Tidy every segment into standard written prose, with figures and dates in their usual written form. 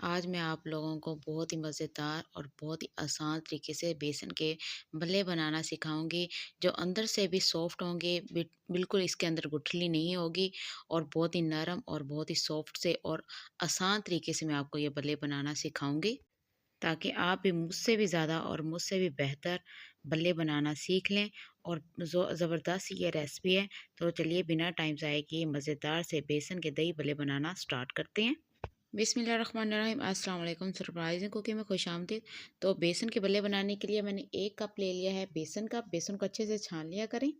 आज मैं आप लोगों को बहुत ही मज़ेदार और बहुत ही आसान तरीके से बेसन के भल्ले बनाना सिखाऊंगी, जो अंदर से भी सॉफ्ट होंगे। बिल्कुल इसके अंदर गुठली नहीं होगी और बहुत ही नरम और बहुत ही सॉफ्ट से और आसान तरीके से मैं आपको ये भल्ले बनाना सिखाऊंगी, ताकि आप भी मुझसे भी ज़्यादा और मुझसे भी बेहतर भल्ले बनाना सीख लें। और जो ज़बरदस्त ये रेसिपी है, तो चलिए बिना टाइम ज़ाये किए मज़ेदार से बेसन के दही भल्ले बनाना स्टार्ट करते हैं। बिस्मिल्लाहिर्रहमानिर्रहीम, अस्सलाम वालेकुम। सरप्राइजिंग कुकिंग में खुशामदीद। तो बेसन के भल्ले बनाने के लिए मैंने 1 कप ले लिया है बेसन का। बेसन को अच्छे से छान लिया करें।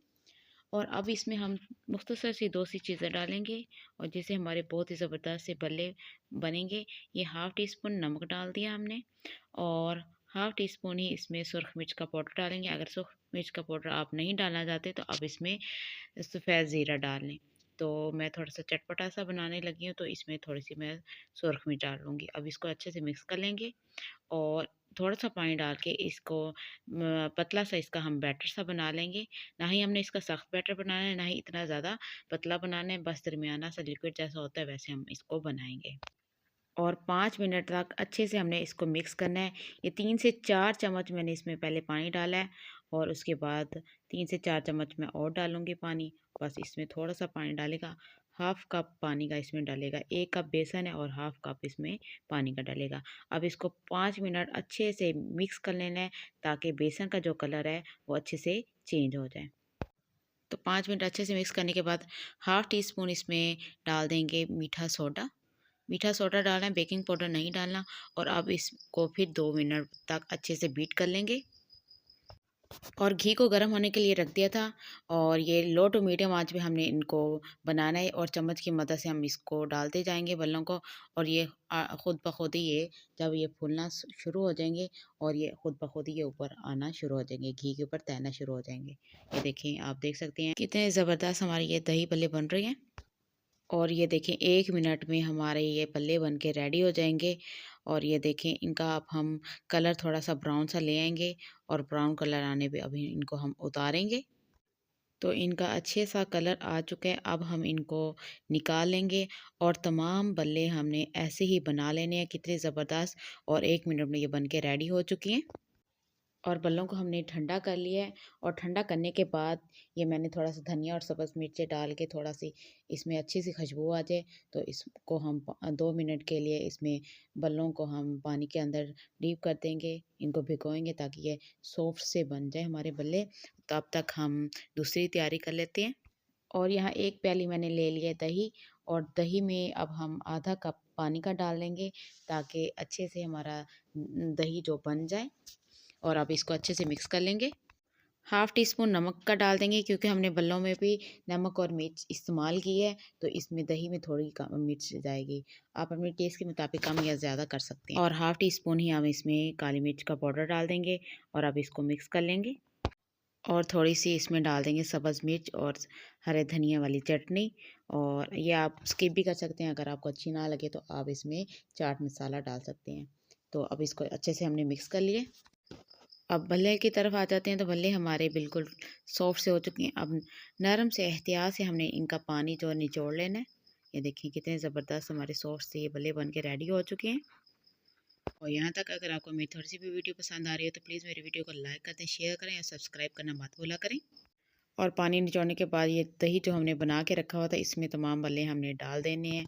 और अब इसमें हम मुख्तसर सी 2 सी चीज़ें डालेंगे और जिससे हमारे बहुत ही ज़बरदस्त से भल्ले बनेंगे। ये हाफ़ टी स्पून नमक डाल दिया हमने और हाफ़ टी स्पून ही इसमें सुरख मिर्च का पाउडर डालेंगे। अगर सुरख मिर्च का पाउडर आप नहीं डालना चाहते तो आप इसमें सफ़ेद ज़ीरा डाल लें। तो मैं थोड़ा-सा चटपटा सा बनाने लगी हूँ, तो इसमें थोड़ी-सी मैं सुरख मिर्च डाल लूँगी। अब इसको अच्छे से मिक्स कर लेंगे और थोड़ा-सा पानी डाल के इसको पतला सा इसका हम बैटर सा बना लेंगे। ना ही हमने इसका सख्त बैटर बनाना है, ना ही इतना ज़्यादा पतला बनाना है, बस दरमियाना सा लिक्विड जैसा होता है वैसे हम इसको बनाएँगे। और 5 मिनट तक अच्छे से हमने इसको मिक्स करना है। ये 3 से 4 चम्मच मैंने इसमें पहले पानी डाला है और उसके बाद 3 से 4 चम्मच मैं और डालूँगी पानी। बस इसमें थोड़ा-सा पानी डालेगा, हाफ़ कप पानी का इसमें डालेगा। 1 कप बेसन है और हाफ़ कप इसमें पानी का डालेगा। अब इसको 5 मिनट अच्छे से मिक्स कर लेना है, ताकि बेसन का जो कलर है वो अच्छे से चेंज हो जाए। तो 5 मिनट अच्छे से मिक्स करने के बाद हाफ़ टी स्पून इसमें डाल देंगे मीठा सोडा। मीठा सोडा डालना है, बेकिंग पाउडर नहीं डालना। और अब इसको फिर 2 मिनट तक अच्छे से बीट कर लेंगे। और घी को गर्म होने के लिए रख दिया था और ये लो टू मीडियम आंच पे हमने इनको बनाना है और चम्मच की मदद से हम इसको डालते जाएंगे बल्लों को। और ये खुद ब खुद ही ये जब ये फूलना शुरू हो जाएंगे और ये खुद ब खुद ही ये ऊपर आना शुरू हो जाएंगे, घी के ऊपर तैरना शुरू हो जाएंगे। ये देखें, आप देख सकते हैं कितने ज़बरदस्त हमारे ये दही भल्ले बन रहे हैं। और ये देखें 1 मिनट में हमारे ये पल्ले बन के रेडी हो जाएँगे। और ये देखें, इनका अब हम कलर थोड़ा-सा ब्राउन सा ले आएँगे और ब्राउन कलर आने पे अभी इनको हम उतारेंगे। तो इनका अच्छे सा कलर आ चुका है, अब हम इनको निकाल लेंगे। और तमाम बल्ले हमने ऐसे ही बना लेने हैं, कितने ज़बरदस्त। और 1 मिनट में ये बन के रेडी हो चुकी हैं। और बल्लों को हमने ठंडा कर लिया है और ठंडा करने के बाद ये मैंने थोड़ा-सा धनिया और सब्ज़ मिर्चें डाल के थोड़ा-सी इसमें अच्छी सी खुशबू आ जाए, तो इसको हम 2 मिनट के लिए इसमें बल्लों को हम पानी के अंदर डीप कर देंगे, इनको भिगोएँगे ताकि ये सॉफ्ट से बन जाए हमारे बल्ले। तब तक हम दूसरी तैयारी कर लेते हैं। और यहाँ 1 प्याली मैंने ले लिया है दही और दही में अब हम आधा कप पानी का डाल देंगे, ताकि अच्छे से हमारा दही जो बन जाए। और अब इसको अच्छे से मिक्स कर लेंगे। हाफ़ टी स्पून नमक का डाल देंगे, क्योंकि हमने बल्लों में भी नमक और मिर्च इस्तेमाल की है, तो इसमें दही में थोड़ी कम मिर्च जाएगी। आप अपने टेस्ट के मुताबिक कम या ज़्यादा कर सकते हैं। और हाफ़ टी स्पून ही हम इसमें काली मिर्च का पाउडर डाल देंगे और अब इसको मिक्स कर लेंगे। और थोड़ी-सी इसमें डाल देंगे सब्ज़ मिर्च और हरे धनिया वाली चटनी। और ये आप स्किप भी कर सकते हैं, अगर आपको अच्छी ना लगे तो आप इसमें चाट मसाला डाल सकते हैं। तो अब इसको अच्छे से हमने मिक्स कर लिए। अब भल्ले की तरफ आ जाते हैं, तो भल्ले हमारे बिल्कुल सॉफ्ट से हो चुके हैं। अब नरम से एहतियात से हमने इनका पानी जो निचोड़ लेना है। ये देखिए कितने ज़बरदस्त हमारे सॉफ्ट से ये भल्ले बन के रेडी हो चुके हैं। और यहाँ तक अगर आपको मेरी थोड़ी-सी भी वीडियो पसंद आ रही है, तो प्लीज़ मेरी वीडियो को लाइक कर दें, शेयर करें और सब्सक्राइब करना मत भूला करें। और पानी निचोड़ने के बाद ये दही जो हमने बना के रखा हुआ था, इसमें तमाम भल्ले हमने डाल देने हैं।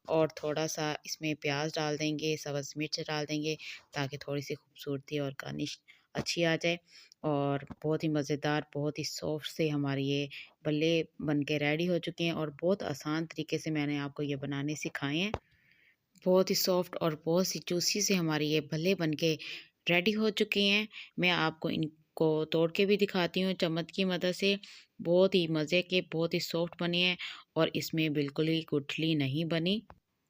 और थोड़ा-सा इसमें प्याज डाल देंगे, सब्ज़ मिर्च डाल देंगे, ताकि थोड़ी-सी खूबसूरती और गार्निश अच्छी आ जाए। और बहुत ही मज़ेदार, बहुत ही सॉफ्ट से हमारे ये भल्ले बन के रेडी हो चुके हैं। और बहुत आसान तरीके से मैंने आपको ये बनाने सिखाए हैं। बहुत ही सॉफ्ट और बहुत सी जूसी से हमारे ये भल्ले बन के रेडी हो चुके हैं। मैं आपको इनको तोड़ के भी दिखाती हूँ चम्मच की मदद से। बहुत ही मज़े के, बहुत ही सॉफ्ट बने हैं और इसमें बिल्कुल ही गुठली नहीं बनी।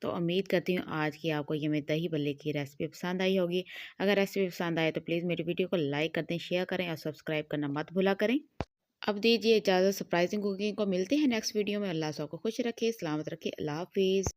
तो उम्मीद करती हूँ आज की आपको ये मेरी दही भल्ले की रेसिपी पसंद आई होगी। अगर रेसिपी पसंद आए तो प्लीज़ मेरी वीडियो को लाइक कर दें, शेयर करें और सब्सक्राइब करना मत भूला करें। अब दीजिए इजाज़त, सरप्राइजिंग कुकिंग को मिलते हैं नेक्स्ट वीडियो में। अल्लाह सबको खुश रखे, सलामत रखे। अल्लाह हाफ़िज़।